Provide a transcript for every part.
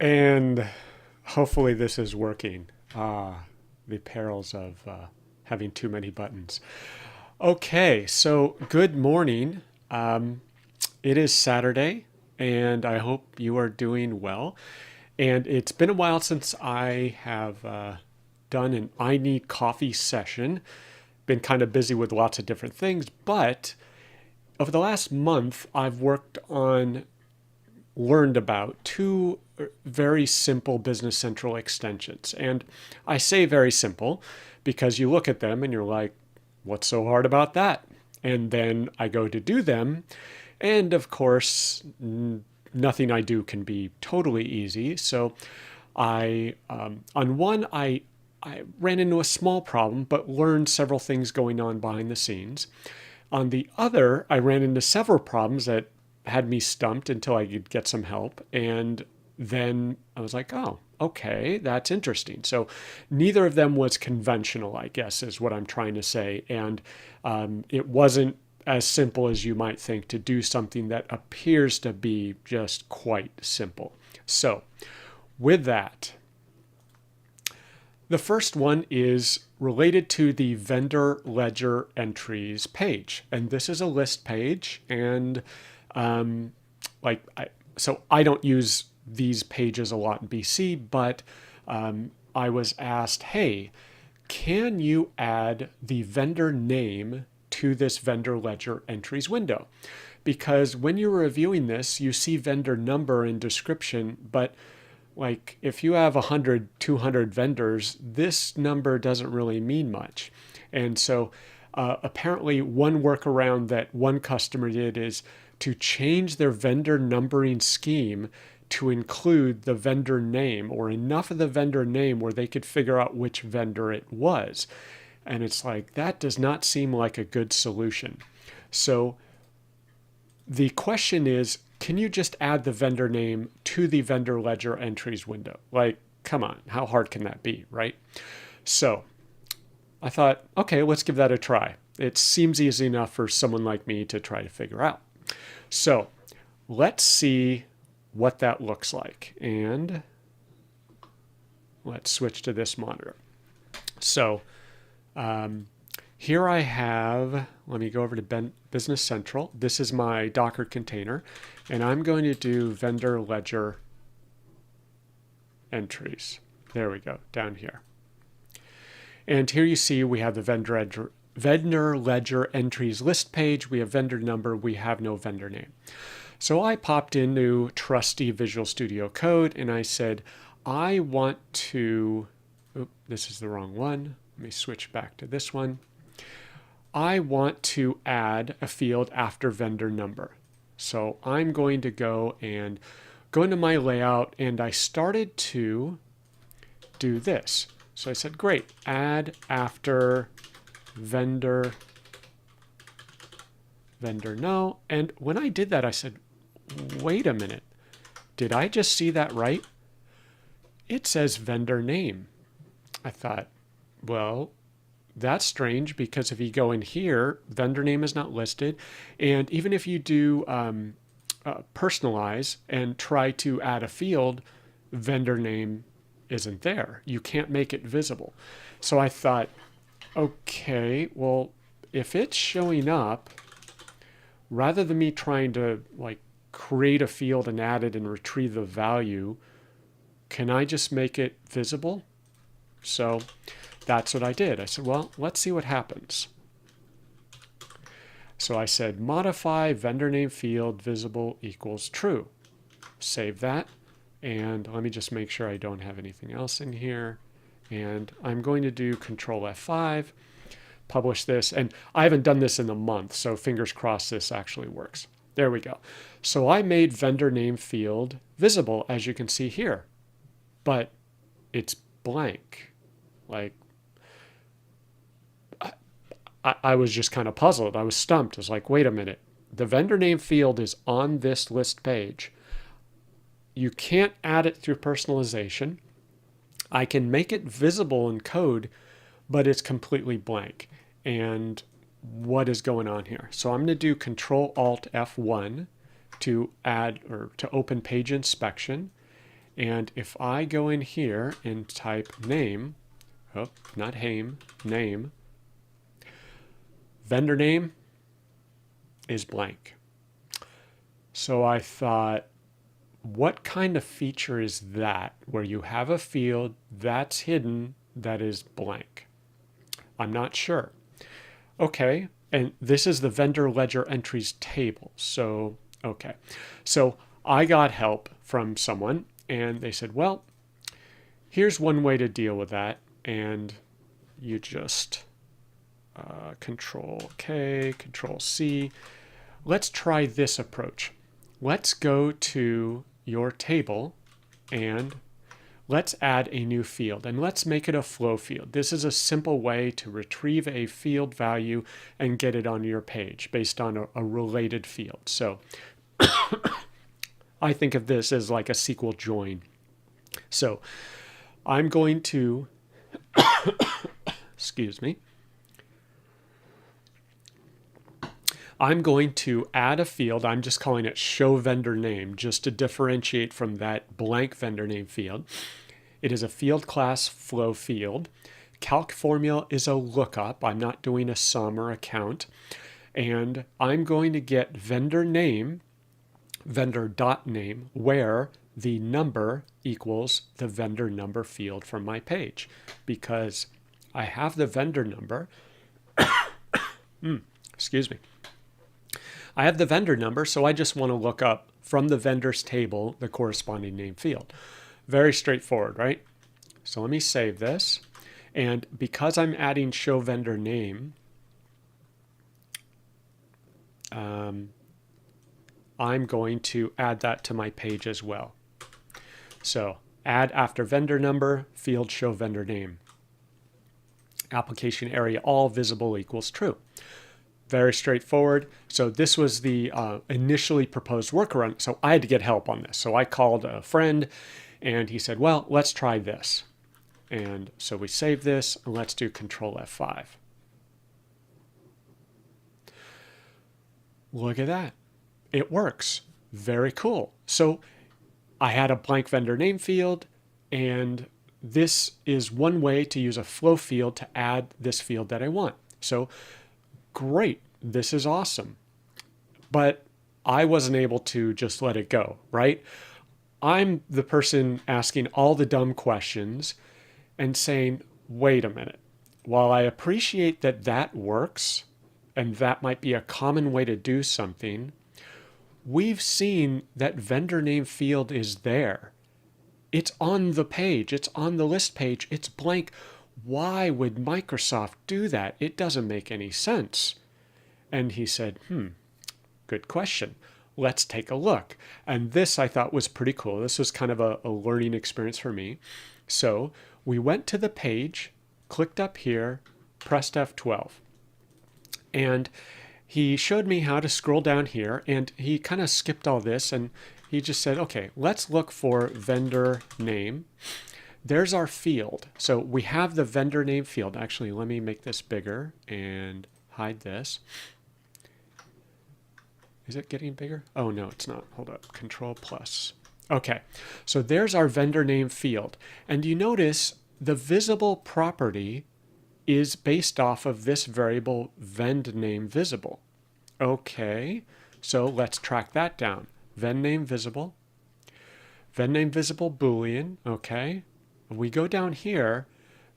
And hopefully this is working. The perils of having too many buttons. Okay, so good morning. It is Saturday, and I hope you are doing well. And it's been a while since I have done an I Need Coffee session. Been kind of busy with lots of different things, but over the last month, I've learned about two very simple Business Central extensions. And I say very simple because you look at them and you're like, what's so hard about that? And then I go to do them. And of course, nothing I do can be totally easy. So on one, I ran into a small problem, but learned several things going on behind the scenes. On the other, I ran into several problems that had me stumped until I could get some help. And then I was like, oh, okay, that's interesting. So neither of them was conventional, I guess, is what I'm trying to say. And it wasn't as simple as you might think to do something that appears to be just quite simple. So with that, the first one is related to the vendor ledger entries page. And this is a list page. And um, so I don't use these pages a lot in BC, but I was asked, hey, can you add the vendor name to this vendor ledger entries window? Because when you're reviewing this, you see vendor number and description, but like if you have 100, 200 vendors, this number doesn't really mean much. And so apparently one workaround that one customer did is to change their vendor numbering scheme to include the vendor name or enough of the vendor name where they could figure out which vendor it was. And it's like, that does not seem like a good solution. So the question is, can you just add the vendor name to the vendor ledger entries window? Like, come on, how hard can that be, right? So I thought, okay, let's give that a try. It seems easy enough for someone like me to try to figure out. So let's see what that looks like. And let's switch to this monitor. So here I have, let me go over to Business Central. This is my Docker container, and I'm going to do vendor ledger entries. There we go, down here. And here you see we have the vendor ledger entries list page. We have vendor number. We have no vendor name. So I popped into trusty Visual Studio Code, and I said, I want to, this is the wrong one. Let me switch back to this one. I want to add a field after vendor number. So I'm going to go into my layout, and I started to do this. So I said, great, add after vendor no. And when I did that, I said, wait a minute, did I just see that right? It says vendor name. I thought, well, that's strange because if you go in here, vendor name is not listed. And even if you do personalize and try to add a field, vendor name isn't there. You can't make it visible. So I thought, okay, well, if it's showing up, rather than me trying to like create a field and add it and retrieve the value, can I just make it visible? So that's what I did. I said, well, let's see what happens. So I said, modify vendor name field visible equals true. Save that. And let me just make sure I don't have anything else in here. And I'm going to do Control F5, publish this. And I haven't done this in a month, so fingers crossed this actually works. There we go. So I made vendor name field visible, as you can see here. But it's blank. Like, I was just kind of puzzled. I was stumped. I was like, wait a minute. The vendor name field is on this list page. You can't add it through personalization. I can make it visible in code, but it's completely blank. And what is going on here? So I'm going to do Control Alt F1 to add or to open page inspection. And if I go in here and type name, oh, not Haim, name, vendor name is blank. So I thought, what kind of feature is that where you have a field that's hidden that is blank? I'm not sure. Okay, and this is the vendor ledger entries table. So, okay. So I got help from someone and they said, well, here's one way to deal with that. And you just Control K, Control C. Let's try this approach. Let's go to your table and let's add a new field and let's make it a flow field. This is a simple way to retrieve a field value and get it on your page based on a related field. So I think of this as like a SQL join. So I'm going to, excuse me, I'm going to add a field. I'm just calling it show vendor name just to differentiate from that blank vendor name field. It is a field class flow field. Calc formula is a lookup. I'm not doing a sum or a count. And I'm going to get vendor name, vendor.name, where the number equals the vendor number field from my page. Because I have the vendor number. Excuse me. I have the vendor number, so I just want to look up from the vendor's table the corresponding name field. Very straightforward, right? So let me save this. And because I'm adding show vendor name, I'm going to add that to my page as well. So add after vendor number, field show vendor name. Application area all visible equals true. Very straightforward. So this was the initially proposed workaround. So I had to get help on this. So I called a friend and he said, well, let's try this. And so we save this and let's do Control F5. Look at that. It works. Very cool. So I had a blank vendor name field, and this is one way to use a flow field to add this field that I want. So great, this is awesome. But I wasn't able to just let it go, right? I'm the person asking all the dumb questions and saying, wait a minute. While I appreciate that that works, and that might be a common way to do something, we've seen that vendor name field is there. It's on the page. It's on the list page. It's blank. Why would Microsoft do that? It doesn't make any sense. And he said, good question. Let's take a look. And this I thought was pretty cool. This was kind of a learning experience for me. So we went to the page, clicked up here, pressed F12. And he showed me how to scroll down here, and he kind of skipped all this, and he just said, okay, let's look for vendor name. There's our field. So we have the vendor name field. Actually, let me make this bigger and hide this. Is it getting bigger? Oh, no, it's not. Hold up. Control plus. Okay, so there's our vendor name field. And you notice the visible property is based off of this variable vend name visible. Okay, so let's track that down. Vend name visible Boolean. Okay, we go down here.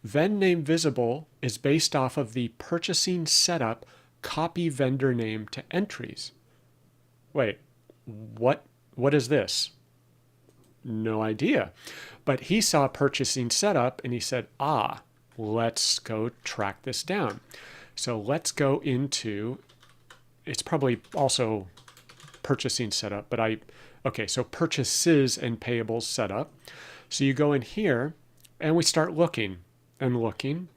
Vend name visible is based off of the purchasing setup copy vendor name to entries. Wait, what is this? No idea. But he saw purchasing setup and he said, let's go track this down. So let's go into, it's probably also purchasing setup, but okay, so purchases and payables setup. So you go in here and we start looking and looking,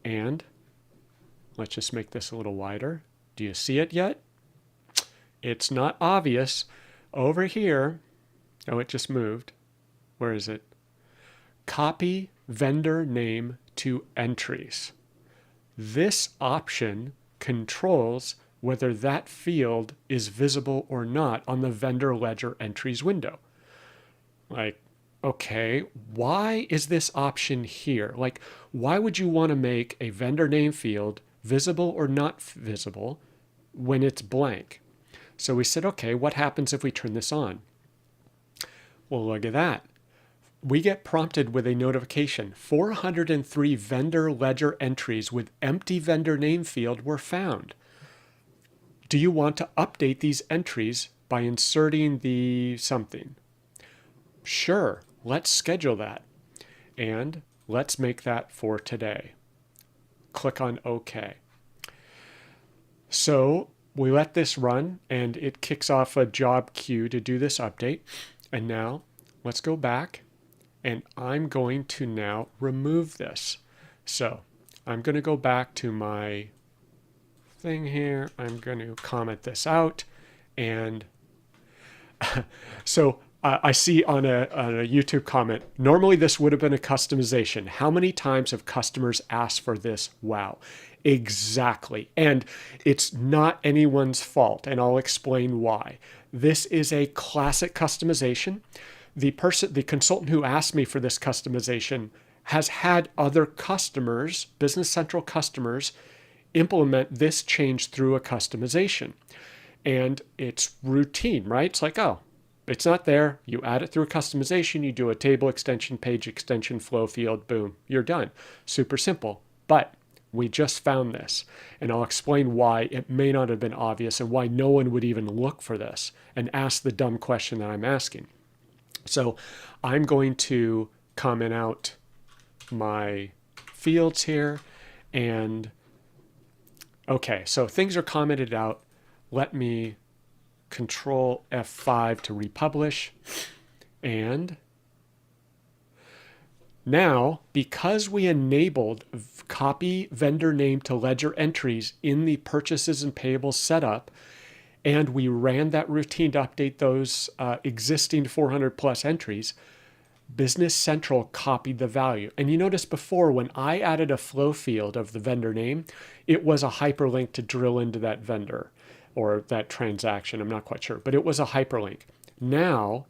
and let's just make this a little wider. Do you see it yet? It's not obvious. Over here, oh, it just moved. Where is it? Copy vendor name to entries. This option controls whether that field is visible or not on the vendor ledger entries window. Like, okay, why is this option here? Like, why would you want to make a vendor name field visible or not visible when it's blank? So we said, okay, what happens if we turn this on? Well, look at that. We get prompted with a notification. 403 vendor ledger entries with empty vendor name field were found. Do you want to update these entries by inserting the something? Sure, let's schedule that. And let's make that for today. Click on OK. So we let this run and it kicks off a job queue to do this update. And now let's go back and I'm going to now remove this. So I'm going to go back to my thing here. I'm going to comment this out. And so I see on a YouTube comment, normally this would have been a customization. How many times have customers asked for this? Wow. Exactly. And it's not anyone's fault. And I'll explain why. This is a classic customization. The consultant who asked me for this customization has had other customers, Business Central customers, implement this change through a customization. And it's routine, right? It's like, oh, it's not there. You add it through a customization. You do a table extension, page extension, flow field, boom, you're done. Super simple. But we just found this. And I'll explain why it may not have been obvious and why no one would even look for this and ask the dumb question that I'm asking. So I'm going to comment out my fields here. And okay, so things are commented out. Let me Control F5 to republish. And now, because we enabled copy vendor name to ledger entries in the purchases and payables setup, and we ran that routine to update those existing 400 plus entries, Business Central copied the value. And you notice before when I added a flow field of the vendor name, it was a hyperlink to drill into that vendor or that transaction. I'm not quite sure, but it was a hyperlink. Now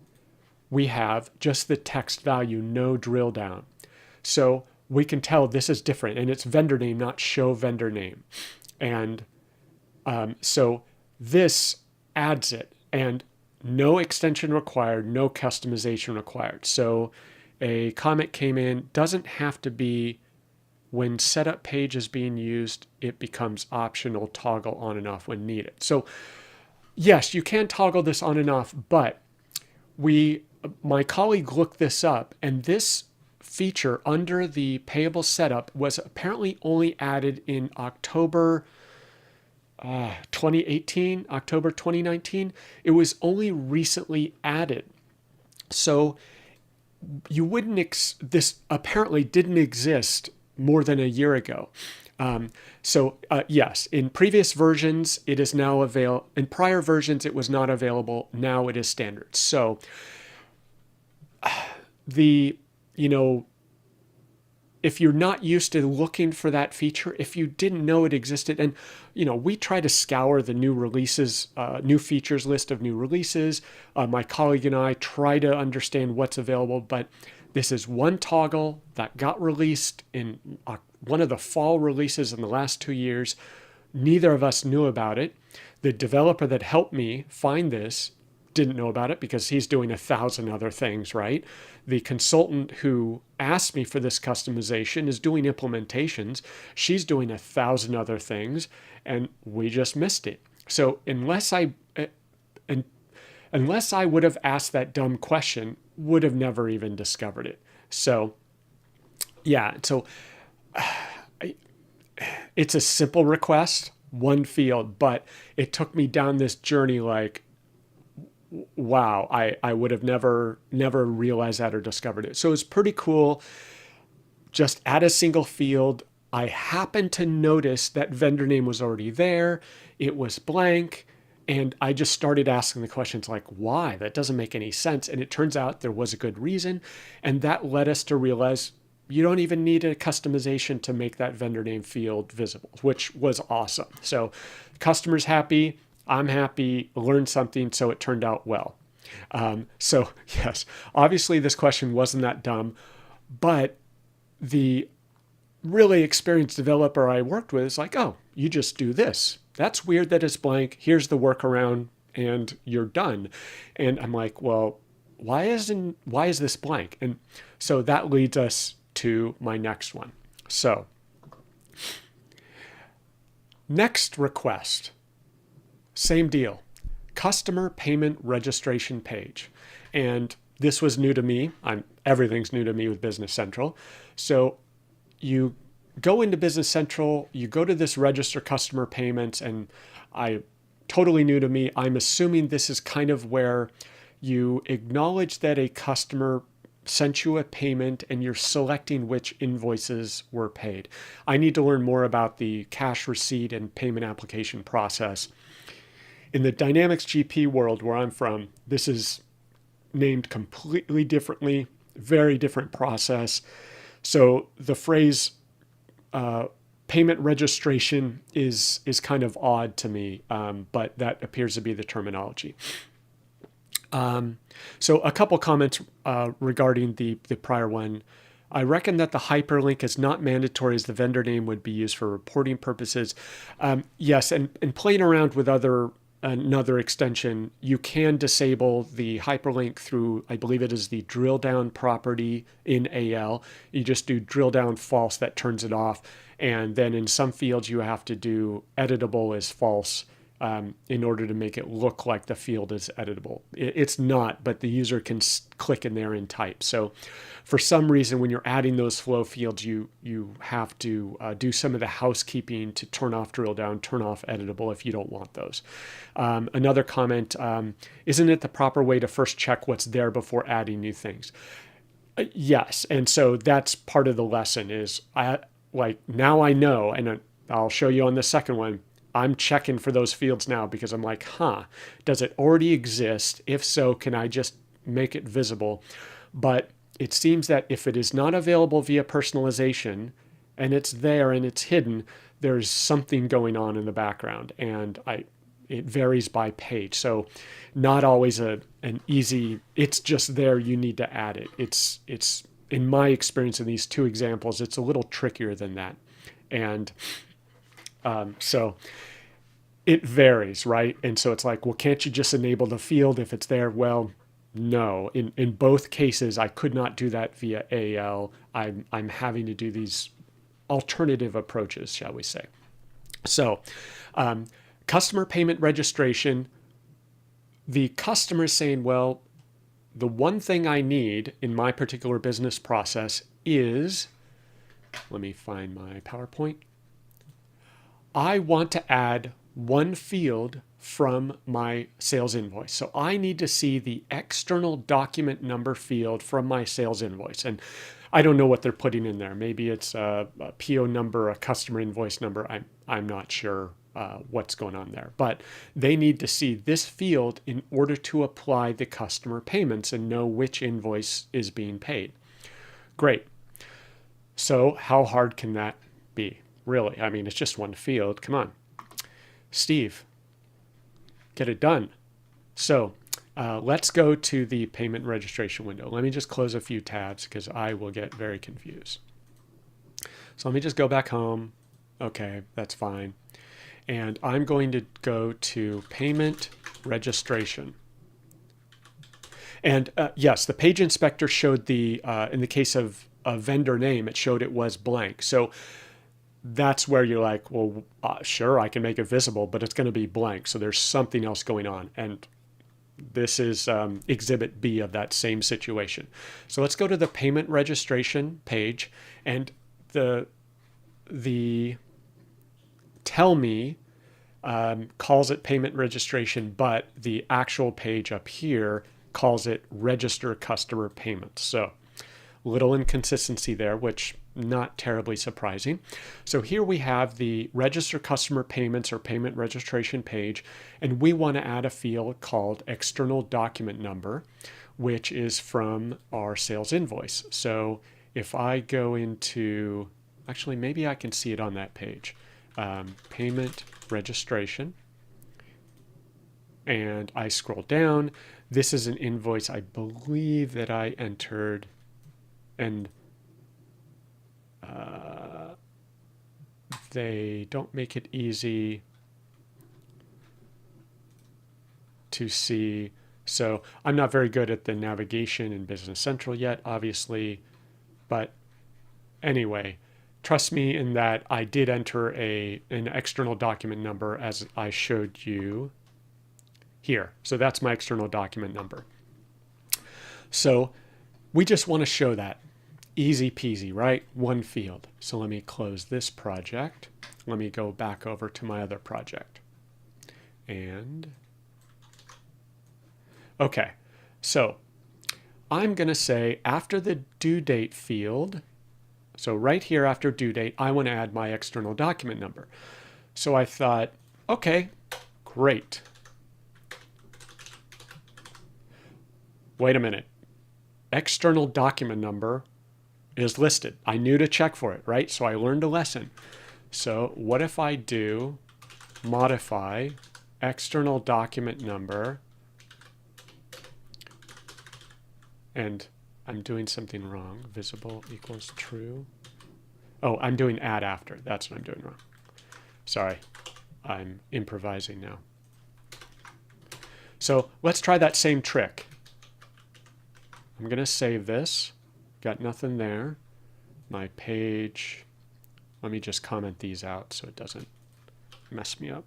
we have just the text value, no drill down. So we can tell this is different and it's vendor name, not show vendor name. And so this adds it, and no extension required, no customization required. So a comment came in, doesn't have to be when setup page is being used, it becomes optional, toggle on and off when needed. So yes, you can toggle this on and off, but my colleague looked this up, and this feature under the payable setup was apparently only added in October 2018, October 2019. It was only recently added. So you wouldn't, this apparently didn't exist more than a year ago. Yes, in previous versions, it is now available. In prior versions, it was not available. Now it is standard. So if you're not used to looking for that feature, if you didn't know it existed, and we try to scour the new releases, new features list of new releases. My colleague and I try to understand what's available, but this is one toggle that got released in one of the fall releases in the last 2 years. Neither of us knew about it. The developer that helped me find this didn't know about it because he's doing 1,000 other things, right? The consultant who asked me for this customization is doing implementations. She's doing 1,000 other things, and we just missed it. So unless I would have asked that dumb question, would have never even discovered it. So yeah, so it's a simple request, one field, but it took me down this journey like, wow, I would have never realized that or discovered it. So it's pretty cool. Just add a single field. I happened to notice that vendor name was already there. It was blank. And I just started asking the questions like, why? That doesn't make any sense. And it turns out there was a good reason. And that led us to realize you don't even need a customization to make that vendor name field visible, which was awesome. So customers happy, I'm happy, learned something, so it turned out well. So yes, obviously this question wasn't that dumb, but the really experienced developer I worked with is like, oh, you just do this. That's weird that it's blank. Here's the workaround and you're done. And I'm like, well, why is this blank? And so that leads us to my next one. So next request, same deal. Customer payment registration page. And this was new to me. Everything's new to me with Business Central. So you go into Business Central, you go to this register customer payments, and totally new to me. I'm assuming this is kind of where you acknowledge that a customer sent you a payment and you're selecting which invoices were paid. I need to learn more about the cash receipt and payment application process. In the Dynamics GP world where I'm from, this is named completely differently, very different process. So the phrase payment registration is kind of odd to me, but that appears to be the terminology. So a couple comments regarding the prior one. I reckon that the hyperlink is not mandatory as the vendor name would be used for reporting purposes. Yes, and playing around with another extension, you can disable the hyperlink through, I believe it is the drill down property in AL. You just do drill down false, that turns it off. And then in some fields, you have to do editable as false in order to make it look like the field is editable. It's not, but the user can click in there and type. So for some reason, when you're adding those flow fields, you have to do some of the housekeeping to turn off drill down, turn off editable if you don't want those. Another comment, isn't it the proper way to first check what's there before adding new things? Yes, and so that's part of the lesson is now I know, and I'll show you on the second one, I'm checking for those fields now because I'm like, does it already exist? If so, can I just make it visible? But it seems that if it is not available via personalization and it's there and it's hidden, there's something going on in the background, and it varies by page. So not always an easy, it's just there, you need to add it. It's in my experience in these two examples, it's a little trickier than that. And so it varies, right? And so it's like, well, can't you just enable the field if it's there? Well, no. In both cases, I could not do that via AL. I'm having to do these alternative approaches, shall we say. So customer payment registration, the customer is saying, well, the one thing I need in my particular business process is, let me find my PowerPoint. I want to add one field from my sales invoice. So I need to see the external document number field from my sales invoice. And I don't know what they're putting in there. Maybe it's a PO number, a customer invoice number. I'm not sure what's going on there. But they need to see this field in order to apply the customer payments and know which invoice is being paid. Great. So how hard can that be? Really, I mean, it's just one field. Come on. Steve, get it done. So let's go to the payment registration window. Let me just close a few tabs because I will get very confused. So let me just go back home. Okay, that's fine. And I'm going to go to payment registration. And yes, the page inspector showed in the case of a vendor name, it showed it was blank. So that's where you're like, well, sure, I can make it visible, but it's going to be blank. So there's something else going on. And this is exhibit B of that same situation. So let's go to the payment registration page, and the tell me calls it payment registration, but the actual page up here calls it register customer payments. So little inconsistency there, which not terribly surprising. So here we have the register customer payments or payment registration page, and we want to add a field called external document number, which is from our sales invoice. So if I go into, actually maybe I can see it on that page, payment registration, and I scroll down, this is an invoice I believe that I entered, and they don't make it easy to see. So I'm not very good at the navigation in Business Central yet, obviously, but anyway, trust me in that I did enter an external document number as I showed you here. So that's my external document number. So we just want to show that. Easy peasy, right? One field. So let me close this project. Let me go back over to my other project. And okay, so I'm going to say after the due date field, so right here after due date, I want to add my external document number. So I thought, okay, great. Wait a minute. External document number is listed. I knew to check for it, right? So I learned a lesson. So what if I do modify external document number, and I'm doing something wrong. Visible equals true. Oh, I'm doing add after. That's what I'm doing wrong. Sorry, I'm improvising now. So let's try that same trick. I'm going to save this. Got nothing there. My page. Let me just comment these out so it doesn't mess me up.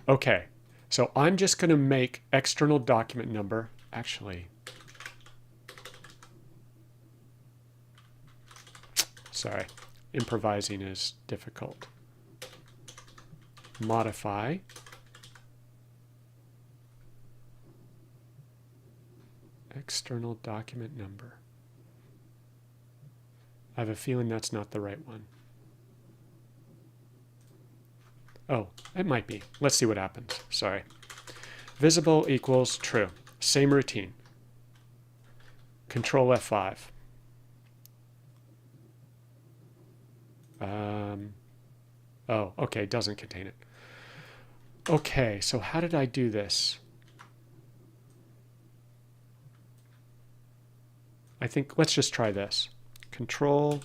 Okay, so I'm just going to make external document number. Actually, sorry, improvising is difficult. Modify external document number. I have a feeling that's not the right one. Oh, it might be. Let's see what happens. Sorry. Visible equals true. Same routine. Control F5. Oh, okay, doesn't contain it. Okay, so how did I do this? I think let's just try this. Control.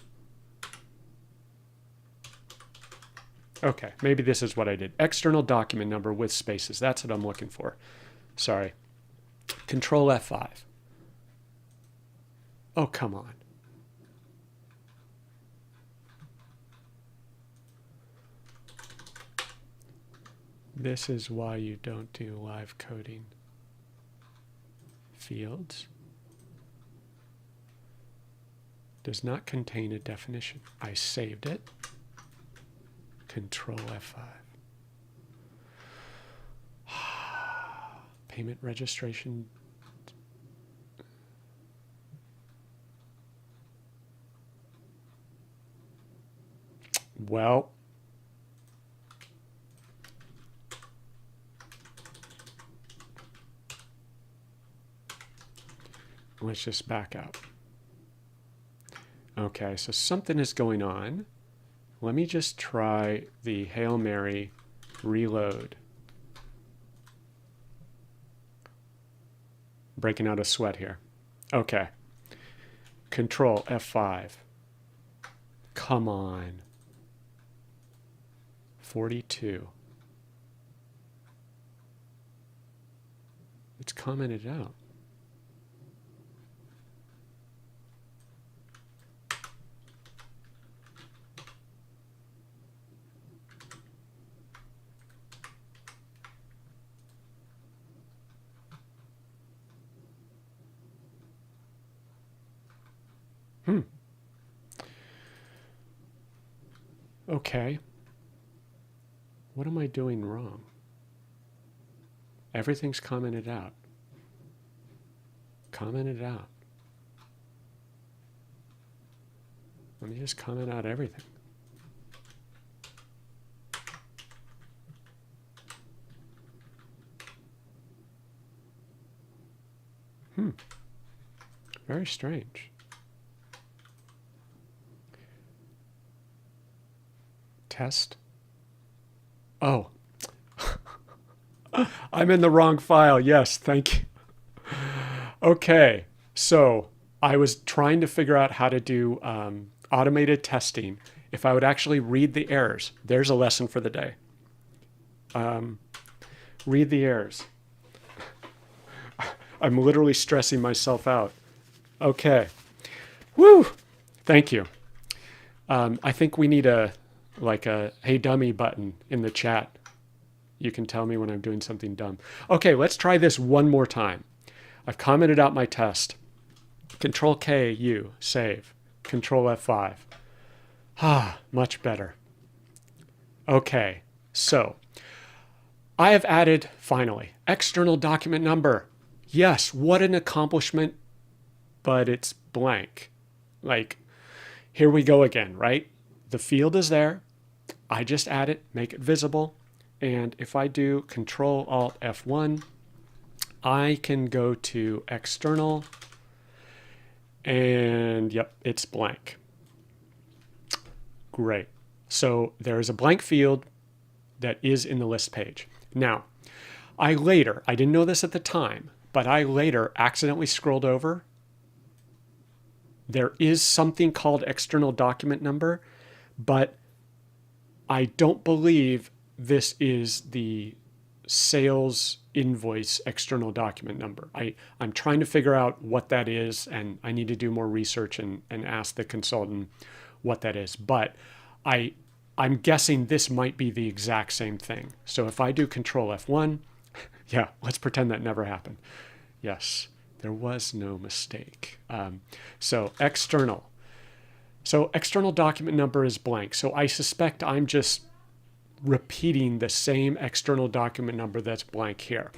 Okay, maybe this is what I did. External document number with spaces. That's what I'm looking for. Sorry. Control F5. Oh, come on. This is why you don't do live coding. Fields. Does not contain a definition. I saved it. Control F5. Payment registration. Well, let's just back out. Okay, so something is going on. Let me just try the Hail Mary reload. Breaking out a sweat here. Okay. Control F5. Come on. 42. It's commented out. Okay. What am I doing wrong? Everything's commented out. Commented out. Let me just comment out everything. Very strange. Test. Oh. I'm in the wrong file. Yes, thank you. Okay, so I was trying to figure out how to do automated testing if I would actually read the errors. There's a lesson for the day. Read the errors. I'm literally stressing myself out. Okay. Woo! Thank you. I think we need a hey dummy button in the chat. You can tell me when I'm doing something dumb. Okay, let's try this one more time. I've commented out my test. Control K, U, save. Control F5. Ah, much better. Okay, so I have added, finally, external document number. Yes, what an accomplishment, but it's blank. Like, here we go again, right? The field is there. I just add it, make it visible. And if I do Control Alt F1, I can go to external and yep, it's blank. Great. So there is a blank field that is in the list page. Now, I didn't know this at the time, but I later accidentally scrolled over. There is something called external document number, but I don't believe this is the sales invoice external document number. I'm trying to figure out what that is, and I need to do more research and ask the consultant what that is. But I'm guessing this might be the exact same thing. So if I do Control F1, yeah, let's pretend that never happened. Yes, there was no mistake. So external. So external document number is blank. So I suspect I'm just repeating the same external document number that's blank here.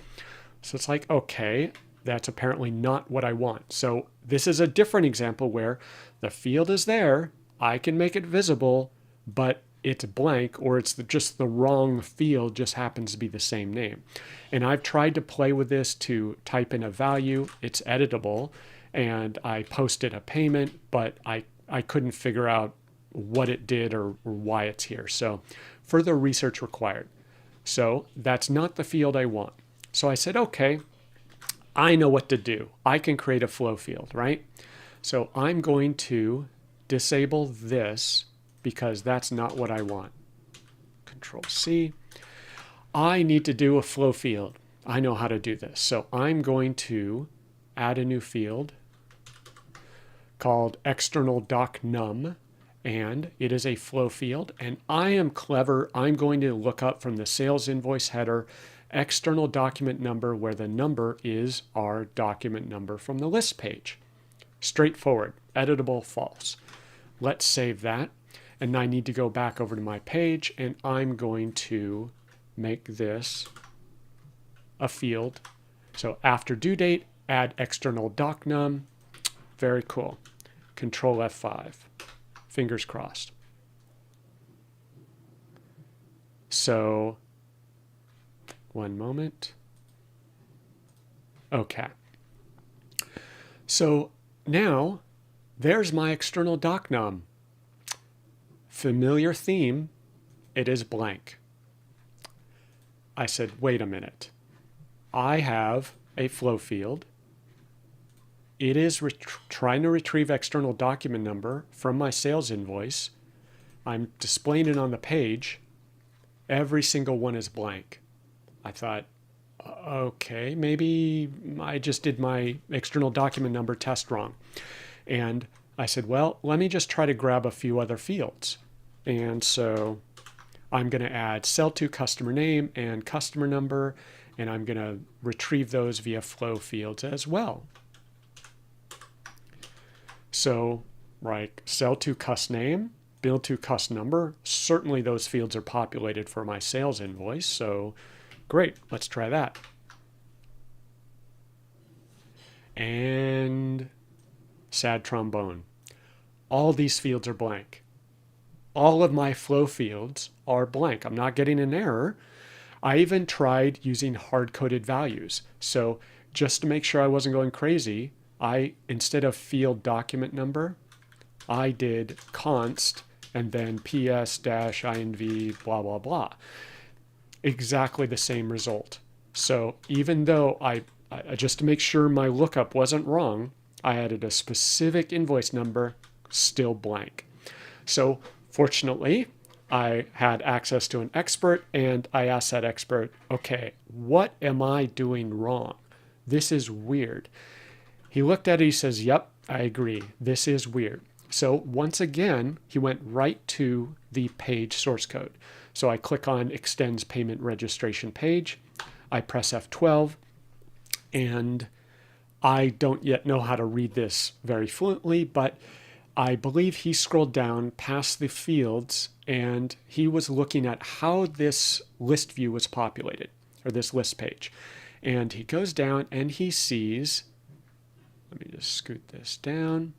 So it's like, okay, that's apparently not what I want. So this is a different example where the field is there, I can make it visible, but it's blank, or it's just the wrong field, just happens to be the same name. And I've tried to play with this to type in a value. It's editable, and I posted a payment, but I couldn't figure out what it did or why it's here. So further research required. So that's not the field I want. So I said, okay, I know what to do. I can create a flow field, right? So I'm going to disable this because that's not what I want. Control C. I need to do a flow field. I know how to do this. So I'm going to add a new field called external doc num, and it is a flow field. And I am clever. I'm going to look up from the sales invoice header external document number, where the number is our document number from the list page. Straightforward, editable, false. Let's save that. And I need to go back over to my page, and I'm going to make this a field. So after due date, add external doc num. Very cool. Control F5. Fingers crossed. So, one moment. Okay. So now there's my external doc num. Familiar theme, it is blank. I said, wait a minute. I have a flow field. It is trying to retrieve external document number from my sales invoice. I'm displaying it on the page. Every single one is blank. I thought, okay, maybe I just did my external document number test wrong. And I said, well, let me just try to grab a few other fields. And so I'm going to add sell to customer name and customer number, and I'm going to retrieve those via flow fields as well. So, right, sell to cust name, bill to cust number. Certainly those fields are populated for my sales invoice, so great, let's try that. And sad trombone. All these fields are blank. All of my flow fields are blank. I'm not getting an error. I even tried using hard-coded values. So just to make sure I wasn't going crazy, instead of field document number, I did const and then ps-inv blah, blah, blah. Exactly the same result. So even though just to make sure my lookup wasn't wrong, I added a specific invoice number, still blank. So fortunately, I had access to an expert and I asked that expert, okay, what am I doing wrong? This is weird. He looked at it, he says, yep, I agree. This is weird. So once again, he went right to the page source code. So I click on extends payment registration page. I press F12 and I don't yet know how to read this very fluently, but I believe he scrolled down past the fields and he was looking at how this list view was populated, or this list page. And he goes down and he sees, let me just scoot this down.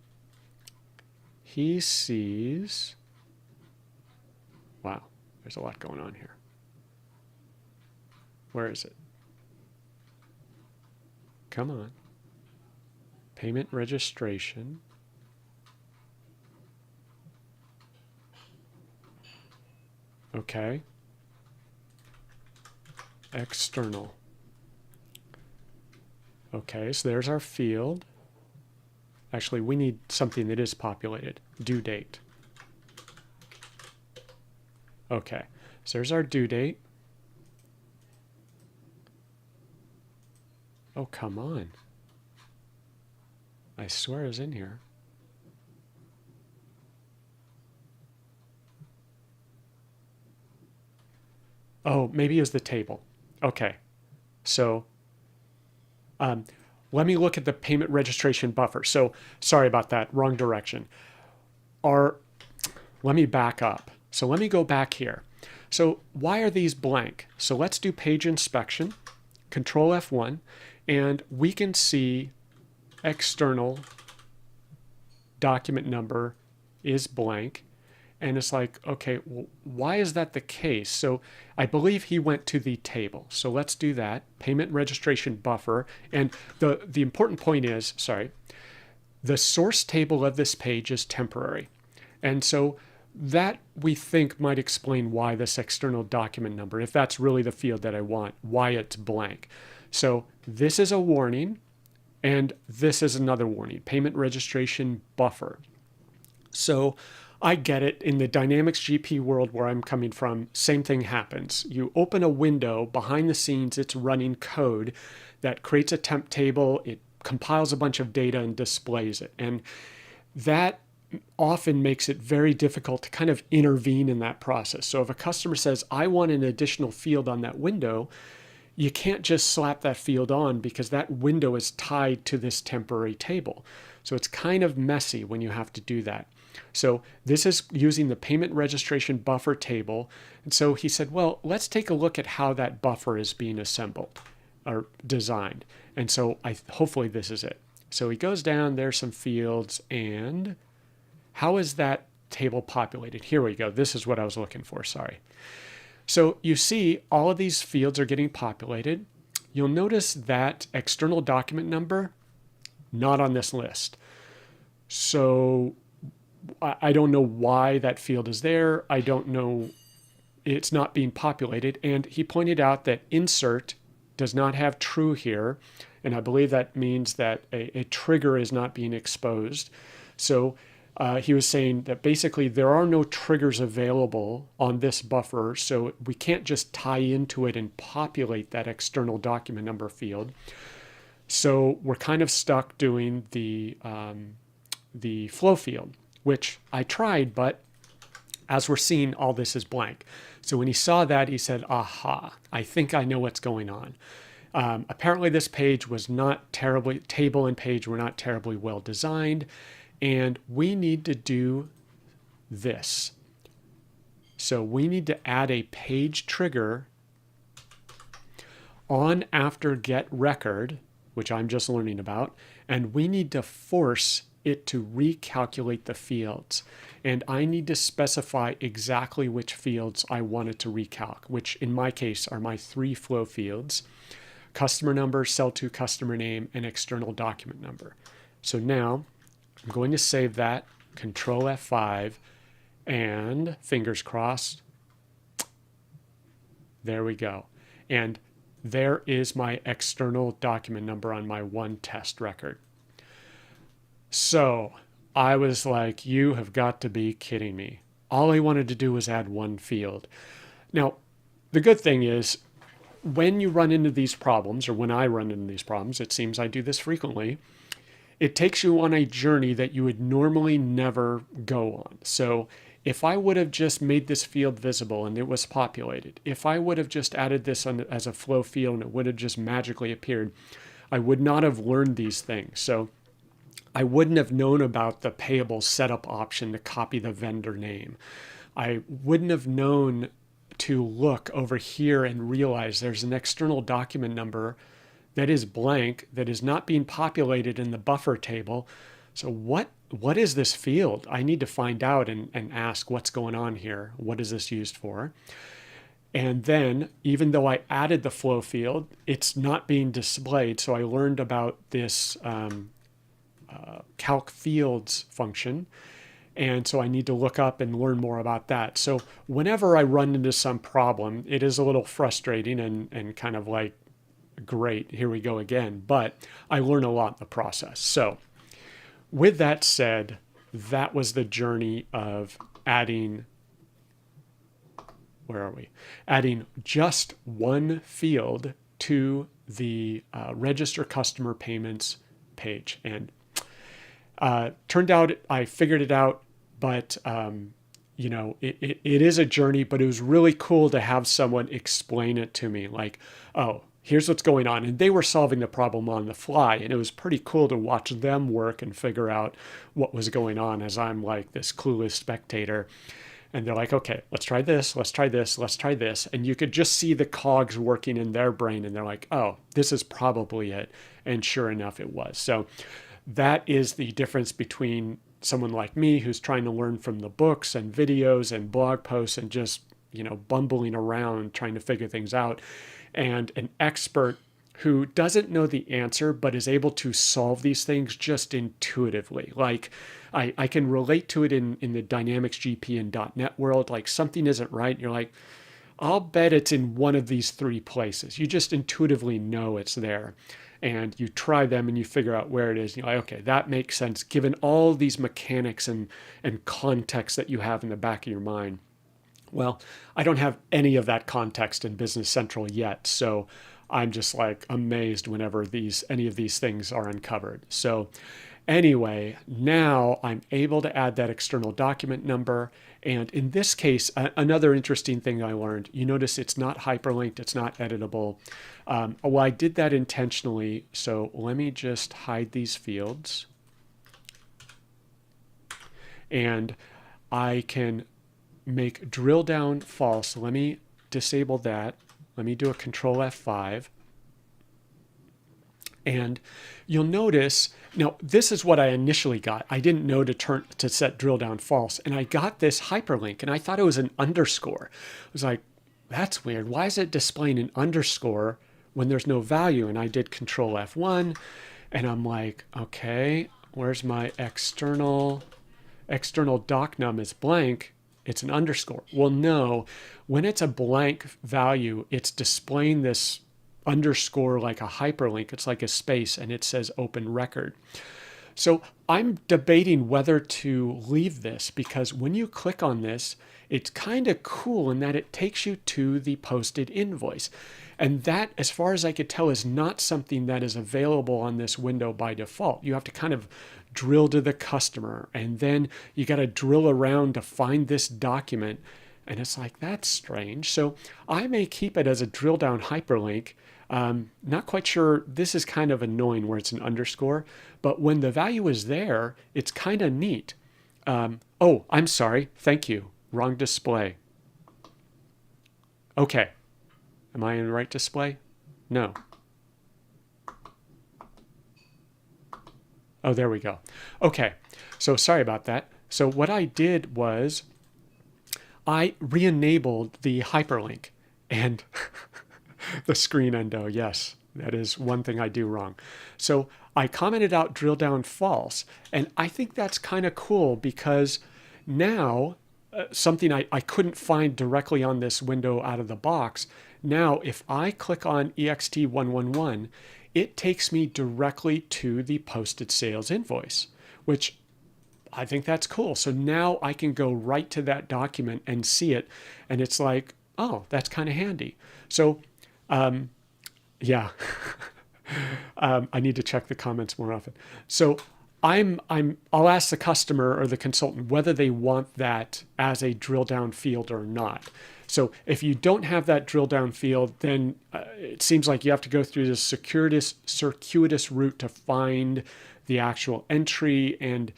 He sees, wow, there's a lot going on here. Where is it? Come on. Payment registration. Okay. External. Okay, so there's our field. Actually, we need something that is populated. Due date. Okay, so there's our due date. Oh, come on. I swear it's in here. Oh, maybe it was the table. Okay, so let me look at the payment registration buffer. So sorry about that, wrong direction. Let me back up. So let me go back here. So why are these blank? So let's do page inspection, Control F1, and we can see external document number is blank. And it's like, okay, well, why is that the case? So I believe he went to the table. So let's do that. Payment registration buffer. And the important point is, sorry, the source table of this page is temporary. And so that we think might explain why this external document number, if that's really the field that I want, why it's blank. So this is a warning, and this is another warning, payment registration buffer. So I get it. In the Dynamics GP world where I'm coming from, same thing happens. You open a window, behind the scenes, it's running code that creates a temp table, it compiles a bunch of data and displays it. And that often makes it very difficult to kind of intervene in that process. So if a customer says, I want an additional field on that window, you can't just slap that field on because that window is tied to this temporary table. So it's kind of messy when you have to do that. So this is using the payment registration buffer table. And so he said, well, let's take a look at how that buffer is being assembled or designed. And so hopefully this is it. So he goes down, there's some fields, and how is that table populated? Here we go. This is what I was looking for, sorry. So you see all of these fields are getting populated. You'll notice that external document number, not on this list. So I don't know why that field is there. I don't know, it's not being populated. And he pointed out that insert does not have true here. And I believe that means that a trigger is not being exposed. So he was saying that basically there are no triggers available on this buffer. So we can't just tie into it and populate that external document number field. So we're kind of stuck doing the flow field, which I tried, but as we're seeing, all this is blank. So when he saw that, he said, aha, I think I know what's going on. Apparently this page was not terribly, table and page were not terribly well designed, and we need to do this. So we need to add a page trigger on after get record, which I'm just learning about, and we need to force it to recalculate the fields. And I need to specify exactly which fields I want it to recalc, which in my case are my 3 flow fields: customer number, sell to customer name, and external document number. So now I'm going to save that, Control F5, and fingers crossed, there we go. And there is my external document number on my one test record. So I was like, you have got to be kidding me. All I wanted to do was add one field. Now, the good thing is, when you run into these problems, or when I run into these problems, it seems I do this frequently, it takes you on a journey that you would normally never go on. So if I would have just made this field visible and it was populated, if I would have just added this as a flow field and it would have just magically appeared, I would not have learned these things. So I wouldn't have known about the payable setup option to copy the vendor name. I wouldn't have known to look over here and realize there's an external document number that is blank, that is not being populated in the buffer table. So what is this field? I need to find out and ask what's going on here. What is this used for? And then, even though I added the flow field, it's not being displayed. So I learned about this calc fields function. And so I need to look up and learn more about that. So whenever I run into some problem, it is a little frustrating and kind of like, great, here we go again. But I learn a lot in the process. So with that said, that was the journey of adding, where are we? Adding just one field to the register customer payments page. And turned out I figured it out, but it is a journey, but it was really cool to have someone explain it to me, like, oh, here's what's going on. And they were solving the problem on the fly, and it was pretty cool to watch them work and figure out what was going on as I'm like this clueless spectator. And they're like, okay, let's try this, let's try this, let's try this. And you could just see the cogs working in their brain, and they're like, oh, this is probably it. And sure enough, it was. So that is the difference between someone like me who's trying to learn from the books and videos and blog posts and just, bumbling around trying to figure things out, and an expert who doesn't know the answer but is able to solve these things just intuitively. Like I can relate to it in the Dynamics GP and .NET world. Like something isn't right, and you're like, I'll bet it's in one of these three places. You just intuitively know it's there. And you try them and you figure out where it is. You're like, okay, that makes sense given all these mechanics and context that you have in the back of your mind. Well, I don't have any of that context in Business Central yet, so I'm just like amazed whenever any of these things are uncovered. So anyway, now I'm able to add that external document number. And in this case, another interesting thing I learned, you notice it's not hyperlinked, it's not editable. Well, I did that intentionally. So let me just hide these fields. And I can make drill down false. Let me disable that. Let me do a Control F5. And you'll notice, now this is what I initially got. I didn't know to set drill down false. And I got this hyperlink and I thought it was an underscore. I was like, that's weird. Why is it displaying an underscore when there's no value? And I did Control F1 and I'm like, okay, where's my external doc num is blank. It's an underscore. Well, no, when it's a blank value, it's displaying this underscore like a hyperlink. It's like a space and it says open record. So I'm debating whether to leave this, because when you click on this, it's kind of cool in that it takes you to the posted invoice. And that, as far as I could tell, is not something that is available on this window by default. You have to kind of drill to the customer, and then you got to drill around to find this document. And it's like, that's strange. So I may keep it as a drill down hyperlink. Not quite sure. This is kind of annoying where it's an underscore, but when the value is there, it's kind of neat. Oh, I'm sorry. Thank you. Wrong display. Okay. Am I in the right display? No. Oh, there we go. Okay. So sorry about that. So what I did was I re-enabled the hyperlink and the screen endo. Yes, that is one thing I do wrong. So I commented out drill down false. And I think that's kind of cool because now something I couldn't find directly on this window out of the box. Now, if I click on EXT111, it takes me directly to the posted sales invoice, which I think that's cool. So now I can go right to that document and see it. And it's like, oh, that's kind of handy. So, yeah, I need to check the comments more often. So I'll ask the customer or the consultant whether they want that as a drill down field or not. So if you don't have that drill down field, then it seems like you have to go through this circuitous route to find the actual entry, and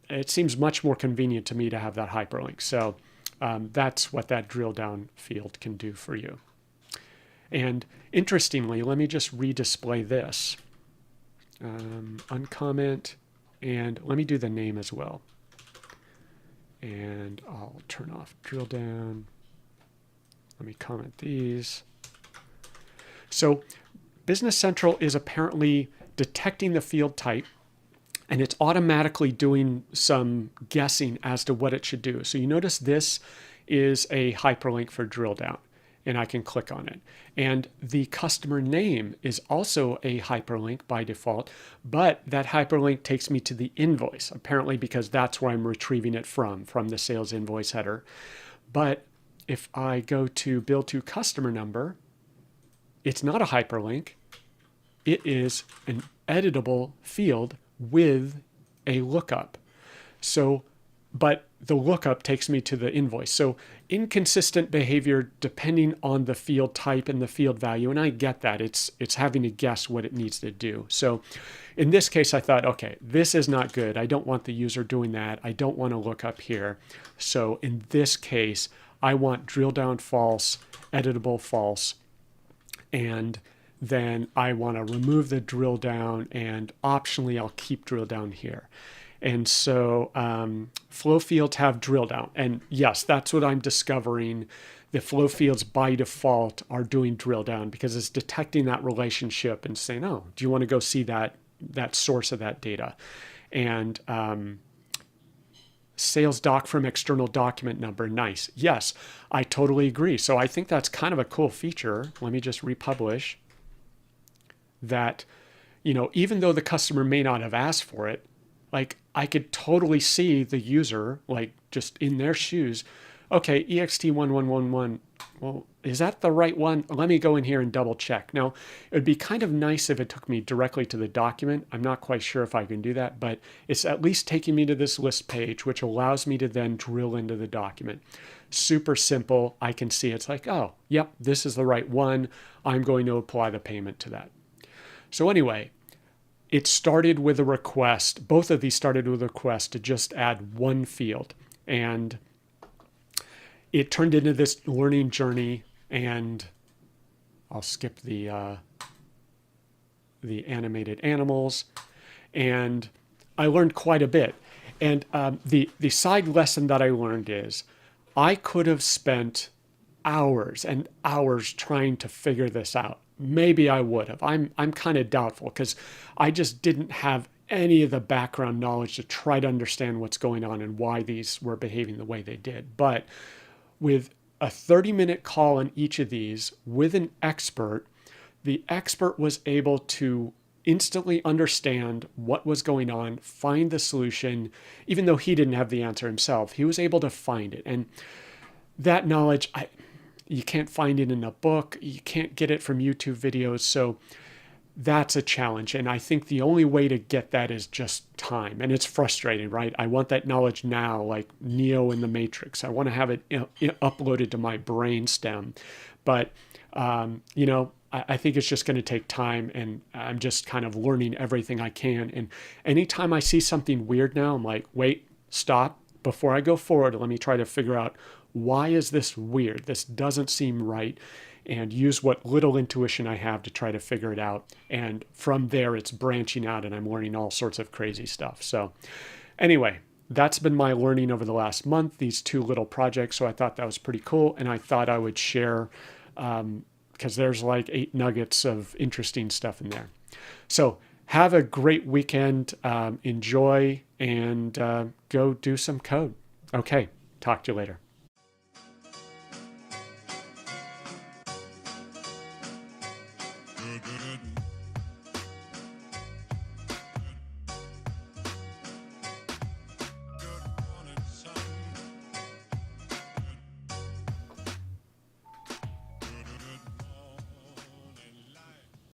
it seems much more convenient to me to have that hyperlink. So that's what that drill down field can do for you. And interestingly, let me just redisplay this. Uncomment, and let me do the name as well. And I'll turn off drill down. Let me comment these. So Business Central is apparently detecting the field type, and it's automatically doing some guessing as to what it should do. So you notice this is a hyperlink for drill down, and I can click on it. And the customer name is also a hyperlink by default, but that hyperlink takes me to the invoice, apparently because that's where I'm retrieving it from the sales invoice header. But if I go to bill to customer number, it's not a hyperlink. It is an editable field with a lookup. So, but the lookup takes me to the invoice. So inconsistent behavior depending on the field type and the field value. And I get that. It's having to guess what it needs to do. So in this case, I thought, okay, this is not good. I don't want the user doing that. I don't want to look up here. So in this case, I want drill down false, editable false, and then I want to remove the drill down, and optionally I'll keep drill down here. And so flowfields have drill down. And yes, that's what I'm discovering. The flowfields by default are doing drill down because it's detecting that relationship and saying, oh, do you want to go see that source of that data? And sales doc from external document number, nice. Yes, I totally agree. So I think that's kind of a cool feature. Let me just republish that, even though the customer may not have asked for it, like I could totally see the user, like just in their shoes. Okay, EXT1111, well, is that the right one? Let me go in here and double check. Now, it would be kind of nice if it took me directly to the document. I'm not quite sure if I can do that, but it's at least taking me to this list page, which allows me to then drill into the document. Super simple. I can see it's like, oh, yep, this is the right one. I'm going to apply the payment to that. So anyway, it started with a request. Both of these started with a request to just add one field. And it turned into this learning journey. And I'll skip the animated animals. And I learned quite a bit. And the side lesson that I learned is I could have spent hours and hours trying to figure this out. Maybe I would have. I'm kind of doubtful because I just didn't have any of the background knowledge to try to understand what's going on and why these were behaving the way they did. But with a 30-minute call on each of these with an expert, the expert was able to instantly understand what was going on, find the solution, even though he didn't have the answer himself. He was able to find it. And that knowledge, you can't find it in a book. You can't get it from YouTube videos. So that's a challenge. And I think the only way to get that is just time. And it's frustrating, right? I want that knowledge now, like Neo in the Matrix. I want to have it uploaded to my brain stem. But, I think it's just going to take time. And I'm just kind of learning everything I can. And anytime I see something weird now, I'm like, wait, stop. Before I go forward, let me try to figure out, why is this weird? This doesn't seem right. And use what little intuition I have to try to figure it out. And from there, it's branching out and I'm learning all sorts of crazy stuff. So anyway, that's been my learning over the last month, these two little projects. So I thought that was pretty cool. And I thought I would share because there's like 8 nuggets of interesting stuff in there. So have a great weekend. Enjoy and go do some code. Okay, talk to you later.